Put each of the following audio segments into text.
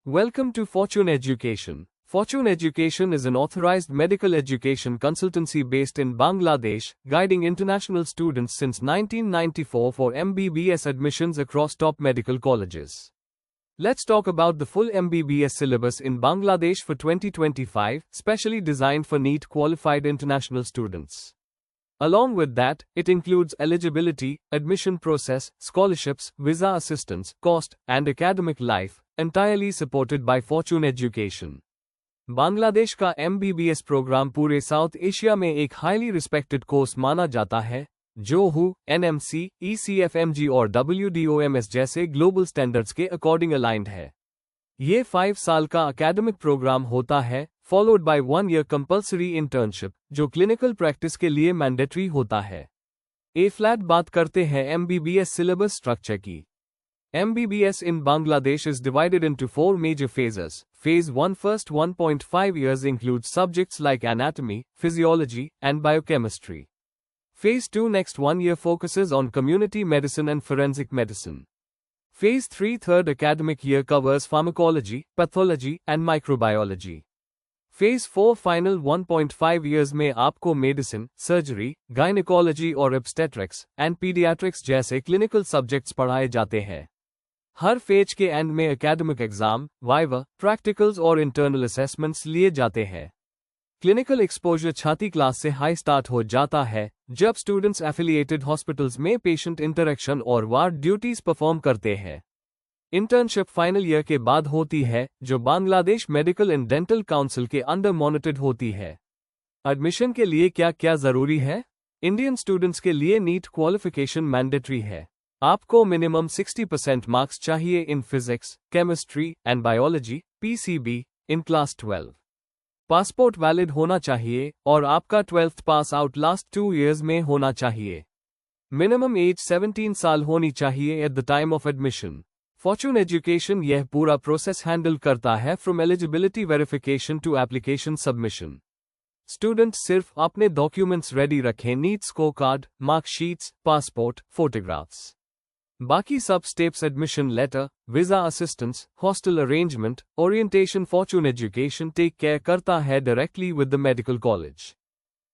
Welcome to Fortune Education. Fortune Education is an authorized medical education consultancy based in Bangladesh, guiding international students since 1994 for MBBS admissions across top medical colleges. Let's talk about the full MBBS syllabus in Bangladesh for 2025, specially designed for NEET qualified international students. Along with that, it includes eligibility, admission process, scholarships, visa assistance, cost, and academic life, entirely supported by Fortune Education. Bangladesh का MBBS programme पूरे south Asia में एक highly respected course माना जाता है, जो WHO, NMC, ECFMG और WDOMS जैसे ग्लोबल स्टैंडर्ड्स के अकॉर्डिंग अलाइंड है। ये 5 साल का एकेडमिक प्रोग्राम होता है, followed by 1 year compulsory internship, जो क्लिनिकल प्रैक्टिस के लिए मैंडेटरी होता है। फ्लैट बात करते हैं MBBS सिलेबस स्ट्रक्चर की। MBBS in Bangladesh is divided into 4 major phases. Phase 1 first 1.5 years includes subjects like anatomy, physiology, and biochemistry. Phase 2 next 1 year focuses on community medicine and forensic medicine. Phase 3 third academic year covers pharmacology, pathology, and microbiology. Phase 4 final 1.5 years में आपको medicine, surgery, gynaecology और obstetrics and pediatrics जैसे clinical subjects पढ़ाए जाते हैं। हर phase के and में academic exam, viva, practicals और इंटरनल असेसमेंट्स लिए जाते हैं। क्लिनिकल एक्सपोजर छाती क्लास से हाई स्टार्ट हो जाता है, जब स्टूडेंट्स एफिलिएटेड हॉस्पिटल्स में पेशेंट इंटरेक्शन और वार्ड ड्यूटीज परफॉर्म करते हैं। इंटर्नशिप फाइनल ईयर के बाद होती है, जो Bangladesh medical and dental council के अंडर मॉनिटर्ड होती है। एडमिशन के लिए क्या क्या जरूरी है? इंडियन स्टूडेंट्स के लिए नीट क्वालिफिकेशन मैंडेटरी है। आपको मिनिमम 60% मार्क्स चाहिए in physics, chemistry and biology, PCB, in class 12। Passport valid होना चाहिए और आपका 12th pass out last 2 years में होना चाहिए। मिनिमम एज 17 साल होनी चाहिए at the time of admission. Fortune education यह पूरा प्रोसेस हैंडल करता है from eligibility verification to application submission. Student सिर्फ अपने डॉक्यूमेंट्स रेडी रखें, NEET score card, marksheets, passport, photographs. बाकी सब steps admission letter, visa assistance, hostel arrangement, orientation fortune education take care करता है directly with the medical college.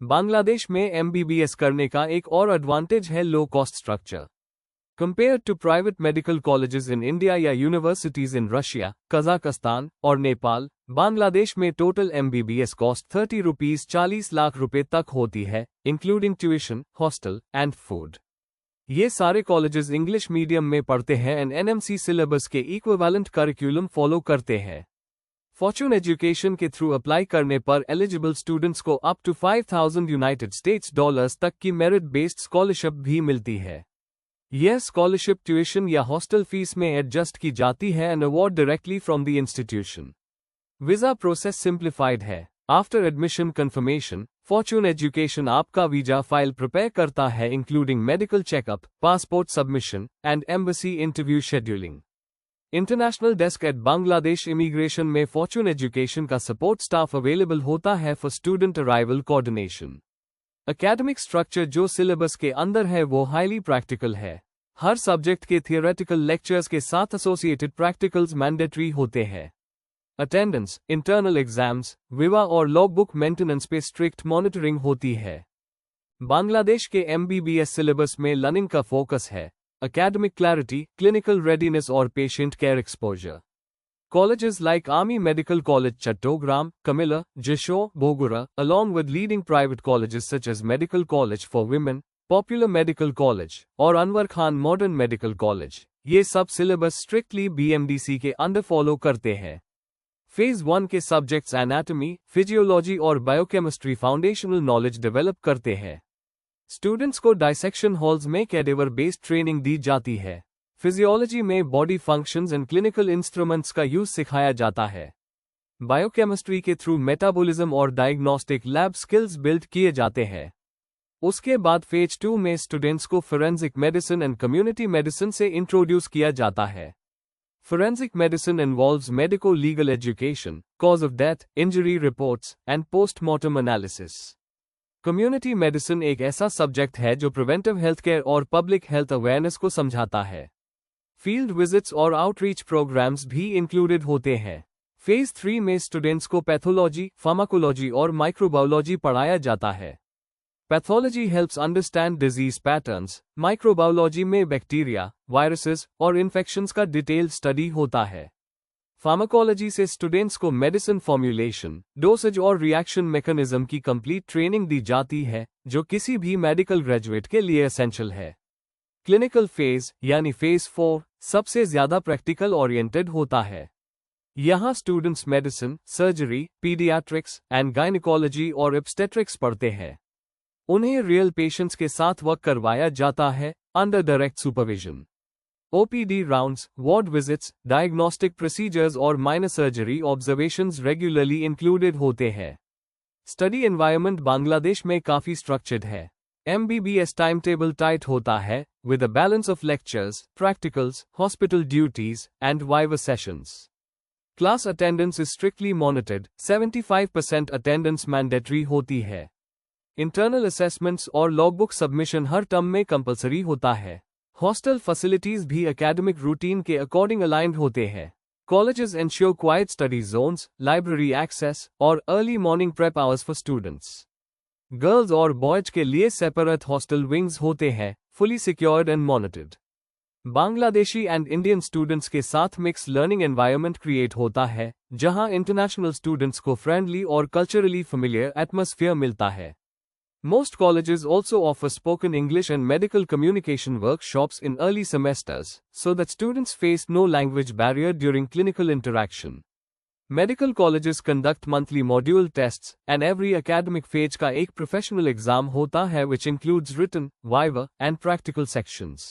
Bangladesh में MBBS करने का एक और एडवांटेज है low cost structure. Compared to private medical colleges in India या universities in Russia, Kazakhstan और नेपाल, बांग्लादेश में total MBBS cost 30 rupees 40 lakh रुपए तक होती है, including tuition, hostel and food. ये सारे कॉलेजेस इंग्लिश मीडियम में पढ़ते हैं एंड NMC सिलेबस के इक्विवेलेंट करिकुलम फॉलो करते हैं। फॉर्चून एजुकेशन के थ्रू अप्लाई करने पर एलिजिबल स्टूडेंट्स को अप टू $5,000 तक की मेरिट बेस्ड स्कॉलरशिप भी मिलती है। यह स्कॉलरशिप ट्यूशन या हॉस्टल फीस में एडजस्ट की जाती है and award directly from the institution. Visa process simplified है। After admission confirmation, Fortune Education आपका वीजा फाइल प्रिपेयर करता है, including medical checkup, passport submission and embassy interview scheduling. International desk at Bangladesh immigration में Fortune Education का support staff available होता है for student arrival coordination. Academic structure जो syllabus के अंदर है वो हाईली प्रैक्टिकल है। हर सब्जेक्ट के थियोरेटिकल लेक्चर्स के साथ एसोसिएटेड प्रैक्टिकल्स मैंडेटरी होते हैं। अटेंडेंस, इंटरनल एग्जाम्स, विवा और लॉगबुक मेंटेनेंस पे स्ट्रिक्ट मॉनिटरिंग होती है। बांग्लादेश के MBBS सिलेबस में लर्निंग का फोकस है एकेडमिक क्लैरिटी, क्लिनिकल रेडीनेस और patient care exposure. Colleges like Army Medical College Chattogram, Camilla, Jisho, Bogura, along with leading private colleges such as Medical College for Women, Popular Medical College, और Anwar Khan Modern Medical College, ये सब syllabus strictly BMDC के under follow करते हैं। Phase 1 के subjects anatomy, physiology और biochemistry foundational knowledge develop करते हैं। स्टूडेंट्स को डाइसेक्शन हॉल्स में कैडेवर बेस्ड ट्रेनिंग दी जाती है। फिजियोलॉजी में body functions and clinical instruments का यूज सिखाया जाता है। बायोकेमिस्ट्री के थ्रू मेटाबॉलिज्म और डायग्नोस्टिक लैब स्किल्स बिल्ड किए जाते हैं। उसके बाद फेज 2 में स्टूडेंट्स को forensic medicine and community medicine से इंट्रोड्यूस किया जाता है। Forensic medicine involves medico legal education, cause of death, injury reports and postmortem analysis. Community medicine एक ऐसा सब्जेक्ट है जो प्रिवेंटिव हेल्थ केयर और पब्लिक हेल्थ अवेयरनेस को समझाता है। फील्ड विजिट्स और आउटरीच प्रोग्राम्स भी इंक्लूडेड होते हैं। फेज 3 में स्टूडेंट्स को पैथोलॉजी, फार्माकोलॉजी और माइक्रोबायोलॉजी पढ़ाया जाता है। Pathology helps understand disease patterns, microbiology में बैक्टीरिया, वायरसेस और इन्फेक्शंस का डिटेल्ड स्टडी होता है। फार्माकोलॉजी से स्टूडेंट्स को मेडिसिन फॉर्मुलेशन, डोसेज और रिएक्शन मैकेनिज्म की कंप्लीट ट्रेनिंग दी जाती है, जो किसी भी मेडिकल ग्रेजुएट के लिए एसेंशियल है। क्लिनिकल फेज यानी फेज 4 सबसे ज्यादा प्रैक्टिकल ओरिएंटेड होता है। यहाँ students medicine, surgery, paediatrics and gynaecology और ऑब्स्टेट्रिक्स पढ़ते हैं। उन्हें रियल पेशेंट्स के साथ वर्क करवाया जाता है under direct supervision. OPD rounds, ward visits, diagnostic procedures और minor surgery observations regularly included होते हैं। स्टडी एनवायरनमेंट बांग्लादेश में काफी स्ट्रक्चर्ड है। MBBS टाइम टेबल टाइट होता है, with a balance of lectures, practicals, hospital duties, and viva sessions. Class attendance is strictly monitored, 75% attendance mandatory होती है। Internal assessments और logbook submission हर टर्म में कंपलसरी होता है। हॉस्टल फैसिलिटीज भी एकेडमिक रूटीन के अकॉर्डिंग अलाइंड होते हैं। Colleges ensure quiet study zones, library access, और early morning prep hours for students. Girls और बॉयज के लिए सेपरेट हॉस्टल विंग्स होते हैं, fully secured and monitored. Bangladeshi and Indian students के साथ मिक्स लर्निंग एनवायरनमेंट क्रिएट होता है, जहां इंटरनेशनल स्टूडेंट्स को फ्रेंडली और कल्चरली फेमिलियर एटमॉस्फेयर मिलता है। Most colleges also offer spoken English and medical communication workshops in early semesters, so that students face no language barrier during clinical interaction. Medical colleges conduct monthly module tests, and every academic phase का एक professional exam होता है which includes written, viva, and practical sections.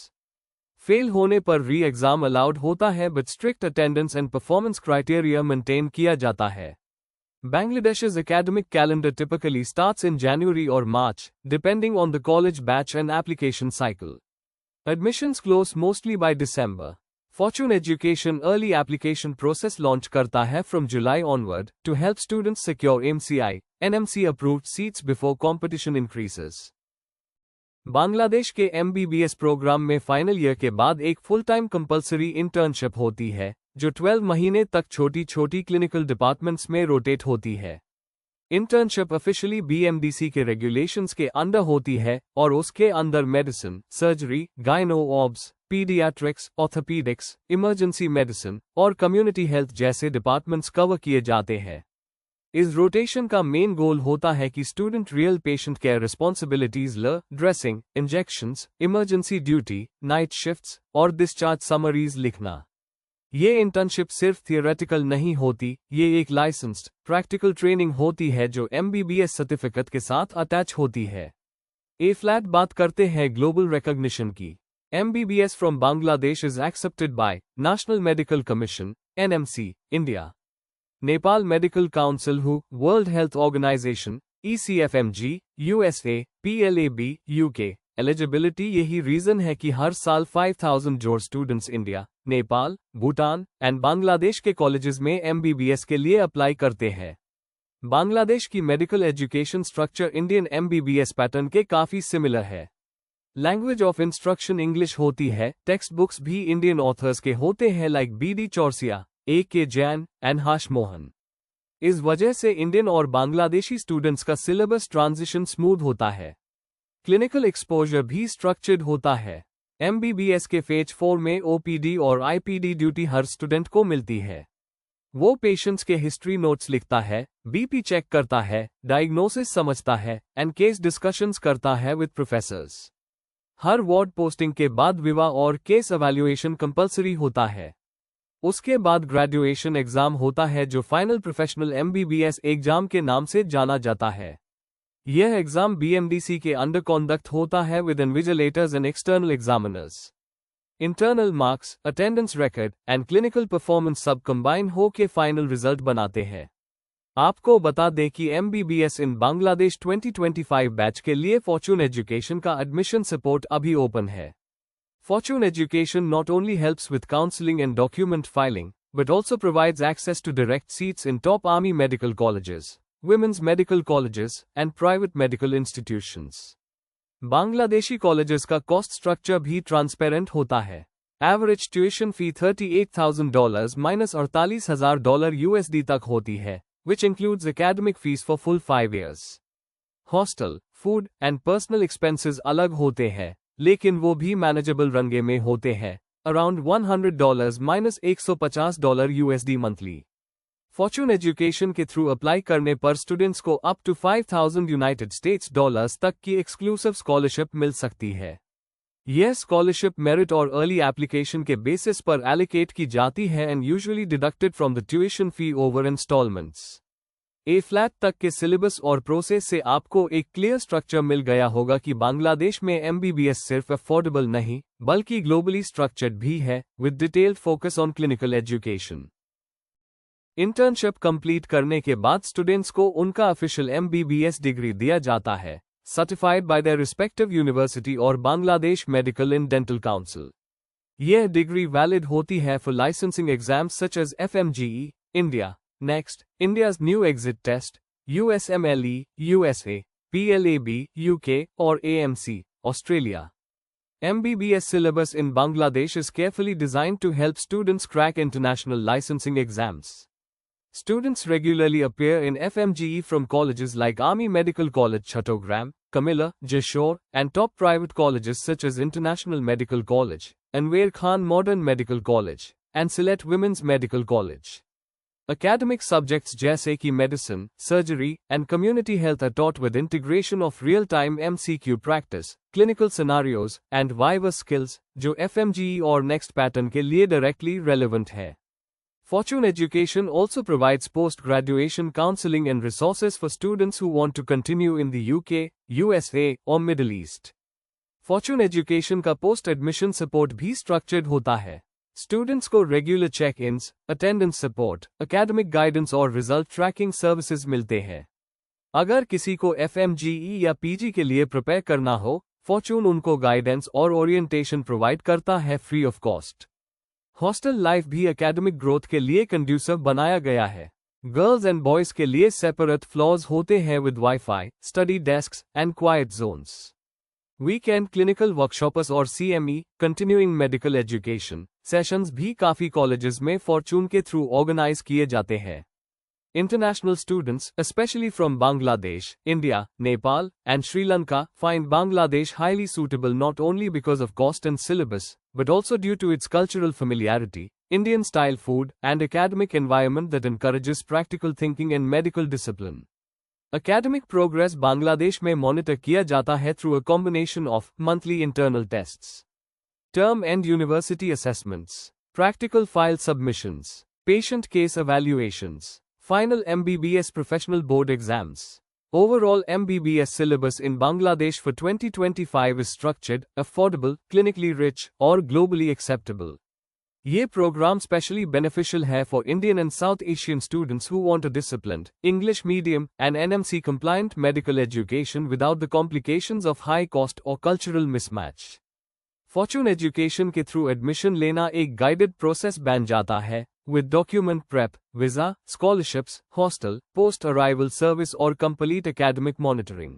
Fail होने पर re-exam allowed होता है but strict attendance and performance criteria maintain किया जाता है। Bangladesh's academic calendar typically starts in January or March, depending on the college batch and application cycle. Admissions close mostly by December. Fortune Education early application process launch करता है from July onward to help students secure MCI, NMC approved seats before competition increases. Bangladesh के MBBS programme में final year के बाद एक full time compulsory internship होती है, जो 12 महीने तक छोटी छोटी क्लिनिकल डिपार्टमेंट्स में रोटेट होती है। इंटर्नशिप ऑफिशियली BMDC के रेगुलेशंस के अंडर होती है और उसके अंदर medicine, surgery, gyno obs, paediatrics, orthopaedics, emergency medicine और कम्युनिटी हेल्थ जैसे डिपार्टमेंट्स कवर किए जाते हैं। इस रोटेशन का मेन गोल होता है कि student real patient care responsibilities dressing, injections, emergency duty, night shifts और डिस्चार्ज समरीज लिखना। ये इंटर्नशिप सिर्फ थियोरेटिकल नहीं होती, ये एक लाइसेंस्ड, प्रैक्टिकल ट्रेनिंग होती है जो MBBS सर्टिफिकेट के साथ अटैच होती है। फ्लैट बात करते हैं ग्लोबल रिकॉग्निशन की। MBBS from Bangladesh is accepted by National Medical Commission, NMC, India, Nepal Medical Council हु, World Health Organization, ECFMG, USA, PLAB, UK। Eligibility यही रीजन है कि हर साल 5000 जोड़ students India, Nepal, Bhutan and Bangladesh के कॉलेजेस में MBBS के लिए अप्लाई करते हैं। बांग्लादेश की medical education structure Indian MBBS pattern के काफी सिमिलर है। लैंग्वेज ऑफ इंस्ट्रक्शन इंग्लिश होती है, टेक्स्ट बुक्स भी इंडियन ऑथर्स के होते हैं like BD Chaurasia, AK Jain and Harsh Mohan. इस वजह से इंडियन और बांग्लादेशी स्टूडेंट्स का सिलेबस ट्रांजिशन स्मूथ होता है। क्लिनिकल एक्सपोजर भी स्ट्रक्चर्ड होता है। MBBS के फेज 4 में OPD और IPD ड्यूटी हर स्टूडेंट को मिलती है। वो पेशेंट्स के हिस्ट्री नोट्स लिखता है, BP चेक करता है, डायग्नोसिस समझता है एंड केस डिस्कशंस करता है with professors. Her ward posting के बाद विवा और केस एवेल्युएशन कंपलसरी होता है। उसके बाद ग्रेजुएशन एग्जाम होता है जो फाइनल प्रोफेशनल MBBS एग्जाम के नाम से जाना जाता है। यह एग्जाम BMDC के अंडर कॉन्डक्ट होता है with invigilators and external examiners. Internal marks, attendance record and clinical performance सब कंबाइन हो के फाइनल रिजल्ट बनाते हैं। आपको बता दें कि MBBS इन बांग्लादेश 2025 बैच के लिए फॉर्चून एजुकेशन का एडमिशन सपोर्ट अभी ओपन है। Fortune education not only helps with counselling and document filing, but also provides access to direct seats in top army medical colleges, women's medical colleges, and private medical institutions. Bangladeshi colleges का cost structure भी transparent होता है। Average tuition fee $38,000 minus $48,000 USD तक होती है, which includes academic fees for full 5 years. Hostel, food and personal expenses अलग होते हैं, लेकिन वो भी मैनेजेबल रंगे में होते हैं, around $100 minus $150 USD monthly. Fortune education के थ्रू अप्लाई करने पर स्टूडेंट्स को up to 5,000 United States dollars तक की एक्सक्लूसिव स्कॉलरशिप मिल सकती है। यह स्कॉलरशिप मेरिट और अर्ली एप्लीकेशन के बेसिस पर एलोकेट की जाती है and usually deducted from the tuition fee over instalments. ए फ्लैट तक के सिलेबस और प्रोसेस से आपको एक क्लियर स्ट्रक्चर मिल गया होगा कि बांग्लादेश में एमबीबीएस सिर्फ अफोर्डेबल नहीं, बल्कि ग्लोबली स्ट्रक्चर्ड भी है, with detailed focus on clinical education. Internship complete करने के बाद स्टूडेंट्स को उनका ऑफिशियल एमबीबीएस डिग्री दिया जाता है, certified by their respective university और Bangladesh medical and dental council. यह डिग्री वैलिड होती है for licensing exams such as FMGE, India, NEXT, India's new exit test, USMLE, USA, PLAB, UK, और AMC, Australia. MBBS syllabus in Bangladesh is carefully designed to help students crack international licensing exams. Students regularly appear in FMGE from colleges like Army Medical College Chattogram, Camilla, Jashore, and top private colleges such as International Medical College, Anwar Khan Modern Medical College, and Sylhet Women's Medical College. Academic subjects जैसे कि medicine, surgery, and community health are taught with integration of real-time MCQ practice, clinical scenarios, and viva skills, जो FMGE और next pattern के लिए directly relevant है. Fortune Education also provides post-graduation counseling and resources for students who want to continue in the UK, USA, or Middle East. Fortune Education का post-admission support भी structured होता है. Students को regular check-ins, attendance support, academic guidance और result tracking services मिलते हैं। अगर किसी को FMGE या PG के लिए prepare करना हो, Fortune उनको guidance और orientation provide करता है free of cost। Hostel life भी एकेडमिक ग्रोथ के लिए कंड्यूसिव बनाया गया है। गर्ल्स एंड बॉयज के लिए सेपरेट फ्लोर्स होते हैं with WiFi, study desks and quiet zones. Weekend clinical workshops और CME continuing medical education sessions भी काफी कॉलेजेस में फॉर्चून के थ्रू ऑर्गेनाइज किए जाते हैं। International students, especially from Bangladesh, India, Nepal, and Sri Lanka, find Bangladesh highly suitable not only because of cost and syllabus, but also due to its cultural familiarity, Indian-style food, and academic environment that encourages practical thinking and medical discipline. Academic progress Bangladesh में monitor किया जाता है through a combination of monthly internal tests, term and university assessments, practical file submissions, patient case evaluations, final MBBS professional board exams. Overall MBBS syllabus in Bangladesh for 2025 is structured, affordable, clinically rich, और globally acceptable. ये program specially beneficial है for Indian and South Asian students who want a disciplined, English medium, and NMC compliant medical education without the complications of high cost or cultural mismatch. Fortune Education के through admission लेना एक guided process बन जाता है, with document prep, visa, scholarships, hostel, post-arrival service और complete academic monitoring.